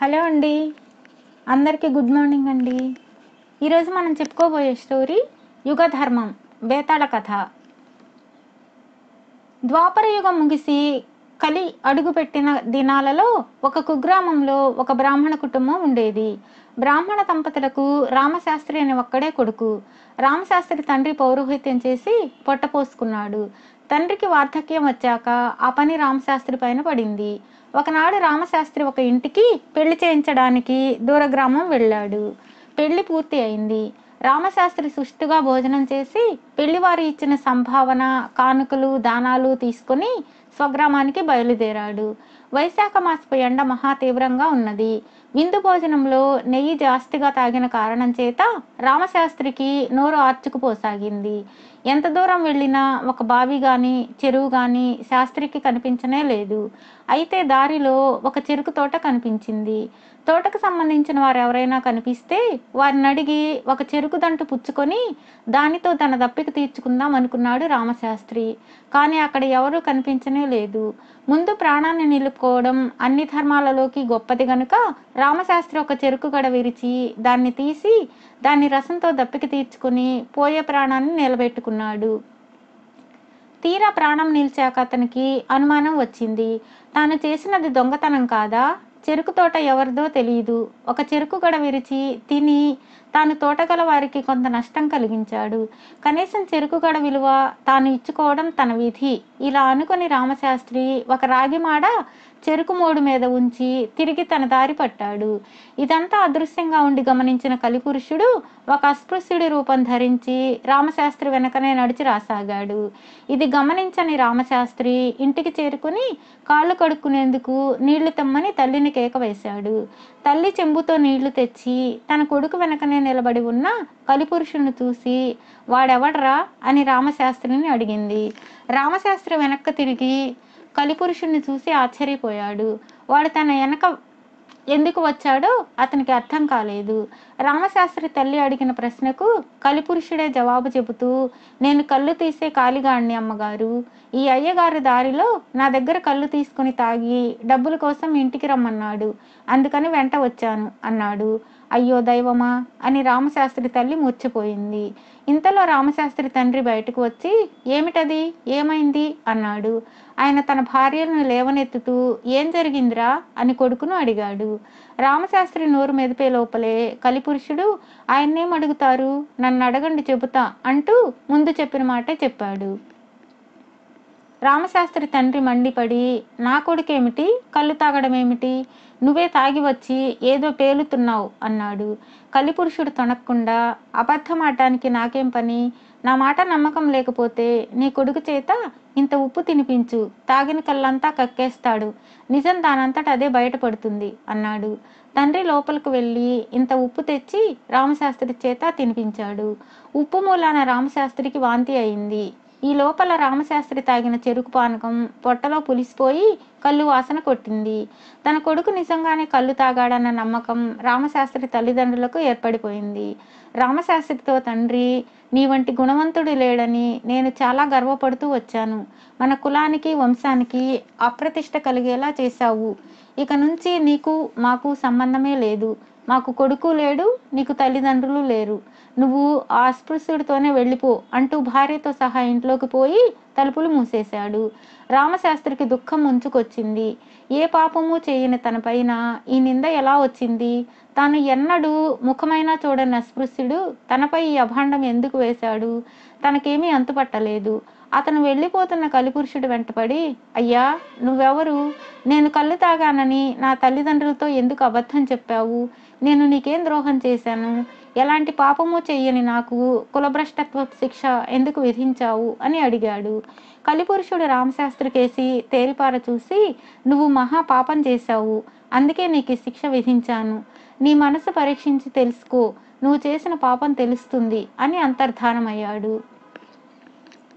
Hello అండి. అందరికీ good morning అండి. ఈరోజు మనం చెప్పుకోబోయే స్టోరీ యుగధర్మం బేతాళ కథ. ద్వాపర యుగం ముగిసి కలి అడుగుపెట్టిన దినాలలో ఒక కుగ్రామంలో ఒక బ్రాహ్మణ కుటుంబం ఉండేది. బ్రాహ్మణ దంపతులకు రామశాస్త్రి అనే ఒక్కడే కొడుకు. రామశాస్త్రి తండ్రి పౌరోహిత్యం చేసి పొట్టపోసుకున్నాడు. తండ్రికి వార్ధక్యం వచ్చాక ఆ పని రామశాస్త్రి పైన పడింది. ఒకనాడు రామశాస్త్రి ఒక ఇంటికి పెళ్లి చేయించడానికి దూరగ్రామం వెళ్ళాడు. పెళ్లి పూర్తి అయింది. రామశాస్త్రి సుష్టుగా భోజనం చేసి పెళ్లివారు ఇచ్చిన సంభావన, కానుకలు, దానాలు తీసుకుని స్వగ్రామానికి బయలుదేరాడు. వైశాఖ మాసపు ఎండ మహా తీవ్రంగా ఉన్నది. విందు భోజనంలో నెయ్యి జాస్తిగా తాగిన కారణం చేత రామశాస్త్రికి నోరు ఆర్చుకుపోసాగింది. ఎంత దూరం వెళ్ళినా ఒక బావి గాని చెరువు గాని శాస్త్రికి కనిపించనే లేదు. అయితే దారిలో ఒక చెరుకు తోట కనిపించింది. తోటకు సంబంధించిన వారు ఎవరైనా కనిపిస్తే వారిని అడిగి ఒక చెరుకు దంటు పుచ్చుకొని దానితో తన దప్పిక తీర్చుకుందాం అనుకున్నాడు రామశాస్త్రి. కానీ అక్కడ ఎవరూ కనిపించనే లేదు. ముందు ప్రాణాన్ని నిలుపుకోవడం అన్ని ధర్మాలలోకి గొప్పది గనుక రామశాస్త్రి ఒక చెరుకు గడ విరిచి దాన్ని తీసి దాని రసంతో దప్పిక తీర్చుకుని పోయే ప్రాణాన్ని నిలబెట్టుకున్నాడు. తీరా ప్రాణం నిలిచాక అతనికి అనుమానం వచ్చింది. తాను చేసినది దొంగతనం కాదా? చెరుకు తోట ఎవరిదో తెలియదు. ఒక చెరుకు గడ విరిచి తిని తాను తోటగల వారికి కొంత నష్టం కలిగించాడు. కనీసం చెరుకు గడ విలువ తాను ఇచ్చుకోవడం తన విధి. ఇలా అనుకుని రామశాస్త్రి ఒక రాగి మాడ చెరుకు మోడు మీద ఉంచి తిరిగి తన దారి పట్టాడు. ఇదంతా అదృశ్యంగా ఉండి గమనించిన కలిపురుషుడు ఒక అస్పృశ్యుడి రూపం ధరించి రామశాస్త్రి వెనకనే నడిచి రాసాగాడు. ఇది గమనించని రామశాస్త్రి ఇంటికి చేరుకుని కాళ్ళు కడుక్కునేందుకు నీళ్లు తెమ్మని తల్లిని కేక వేశాడు. తల్లి చెంబుతో నీళ్లు తెచ్చి తన కొడుకు వెనకనే నిలబడి ఉన్న కలిపురుషుని చూసి వాడెవడ్రా అని రామశాస్త్రిని అడిగింది. రామశాస్త్రి వెనక్కి తిరిగి కలిపురుషుణ్ణి చూసి ఆశ్చర్యపోయాడు. వాడు తన వెనక ఎందుకు వచ్చాడో అతనికి అర్థం కాలేదు. రామశాస్త్రి తల్లి అడిగిన ప్రశ్నకు కలిపురుషుడే జవాబు చెబుతూ, నేను కళ్ళు తీసే కాలిగాడిని అమ్మగారు. ఈ అయ్యగారి దారిలో నా దగ్గర కళ్ళు తీసుకుని తాగి డబ్బుల కోసం ఇంటికి రమ్మన్నాడు. అందుకని వెంట వచ్చాను అన్నాడు. అయ్యో దైవమా అని రామశాస్త్రి తల్లి మూర్ఛపోయింది. ఇంతలో రామశాస్త్రి తండ్రి బయటకు వచ్చి ఏమిటది, ఏమైంది అన్నాడు. ఆయన తన భార్యను లేవనెత్తుతూ ఏం జరిగిందిరా అని కొడుకును అడిగాడు. రామశాస్త్రి నోరు మెదిపే లోపలే కలిపురుషుడు ఆయన్నేం అడుగుతారు, నన్ను అడగండి చెబుతా అంటూ ముందు చెప్పిన మాటే చెప్పాడు. రామశాస్త్రి తండ్రి మండిపడి నా కొడుకేమిటి, కళ్ళు తాగడం ఏమిటి, నువ్వే తాగి వచ్చి ఏదో పేలుతున్నావు అన్నాడు. కలిపురుషుడు తొణక్కుండా అబద్ధం ఆడటానికి నాకేం పని, నా మాట నమ్మకం లేకపోతే నీ కొడుకు చేత ఇంత ఉప్పు తినిపించు, తాగిన కళ్ళంతా కక్కేస్తాడు, నిజం దానంతట అదే బయటపడుతుంది అన్నాడు. తండ్రి లోపలికి వెళ్ళి ఇంత ఉప్పు తెచ్చి రామశాస్త్రి చేత తినిపించాడు. ఉప్పు మూలాన రామశాస్త్రికి వాంతి అయింది. ఈ లోపల రామశాస్త్రి తాగిన చెరుకు పానకం పొట్టలో పులిసిపోయి కళ్ళు వాసన కొట్టింది. తన కొడుకు నిజంగానే కళ్ళు తాగాడన్న నమ్మకం రామశాస్త్రి తల్లిదండ్రులకు ఏర్పడిపోయింది. రామశాస్త్రితో తండ్రి నీ వంటి గుణవంతుడు లేడని నేను చాలా గర్వపడుతూ వచ్చాను. మన కులానికి వంశానికి అప్రతిష్ట కలిగేలా చేశావు. ఇక నుంచి నీకు మాకు సంబంధమే లేదు. మాకు కొడుకు లేడు, నీకు తల్లిదండ్రులు లేరు. నువ్వు ఆ అస్పృశ్యుడితోనే వెళ్ళిపో అంటూ భార్యతో సహా ఇంట్లోకి పోయి తలుపులు మూసేశాడు. రామశాస్త్రికి దుఃఖం ముంచుకొచ్చింది. ఏ పాపము చేయని తన పైన ఈ నింద ఎలా వచ్చింది? తాను ఎన్నడూ ముఖమైనా చూడని అస్పృశ్యుడు తనపై ఈ అభాండం ఎందుకు వేశాడు? తనకేమీ అంతుపట్టలేదు. అతను వెళ్ళిపోతున్న కలిపురుషుడు వెంటపడి అయ్యా నువ్వెవరు? నేను కళ్ళు తాగానని నా తల్లిదండ్రులతో ఎందుకు అబద్ధం చెప్పావు? నేను నీకేం ద్రోహం చేశాను? ఎలాంటి పాపము చెయ్యని నాకు కులభ్రష్టత్వ శిక్ష ఎందుకు విధించావు అని అడిగాడు. కలిపురుషుడు రామశాస్త్రి కేసి తేరిపార చూసి నువ్వు మహా పాపం చేశావు, అందుకే నీకు శిక్ష విధించాను. నీ మనసు పరీక్షించి తెలుసుకో, నువ్వు చేసిన పాపం తెలుస్తుంది అని అంతర్ధానమయ్యాడు.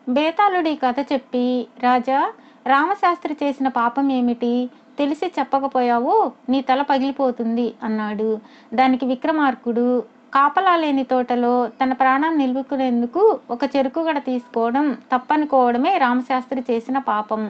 బేతాళుడి కథ చెప్పి రాజా రామశాస్త్రి చేసిన పాపం ఏమిటి, తెలిసి చెప్పకపోయావో నీ తల పగిలిపోతుంది అన్నాడు. దానికి విక్రమార్కుడు కాపలా లేని తోటలో తన ప్రాణం నిలుపుకునేందుకు ఒక చెరుకు గడ తీసుకోవడం తప్పనుకోవడమే రామశాస్త్రి చేసిన పాపం.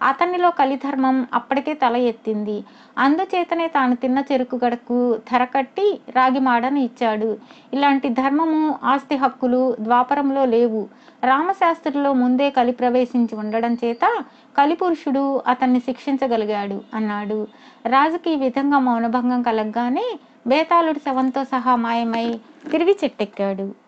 అతనిలో కలిధర్మం అప్పటికే తల ఎత్తింది. అందుచేతనే తాను తిన్న చెరుకు గడకు ధర కట్టి రాగి మాడను ఇచ్చాడు. ఇలాంటి ధర్మము, ఆస్తి హక్కులు ద్వాపరంలో లేవు. రామశాస్త్రిలో ముందే కలి ప్రవేశించి ఉండడం చేత కలిపురుషుడు అతన్ని శిక్షించగలిగాడు అన్నాడు. రాజుకి ఈ విధంగా మౌనభంగం కలగగానే బేతాళుడు శవంతో సహా మాయమై తిరిగి చెట్టెక్కాడు.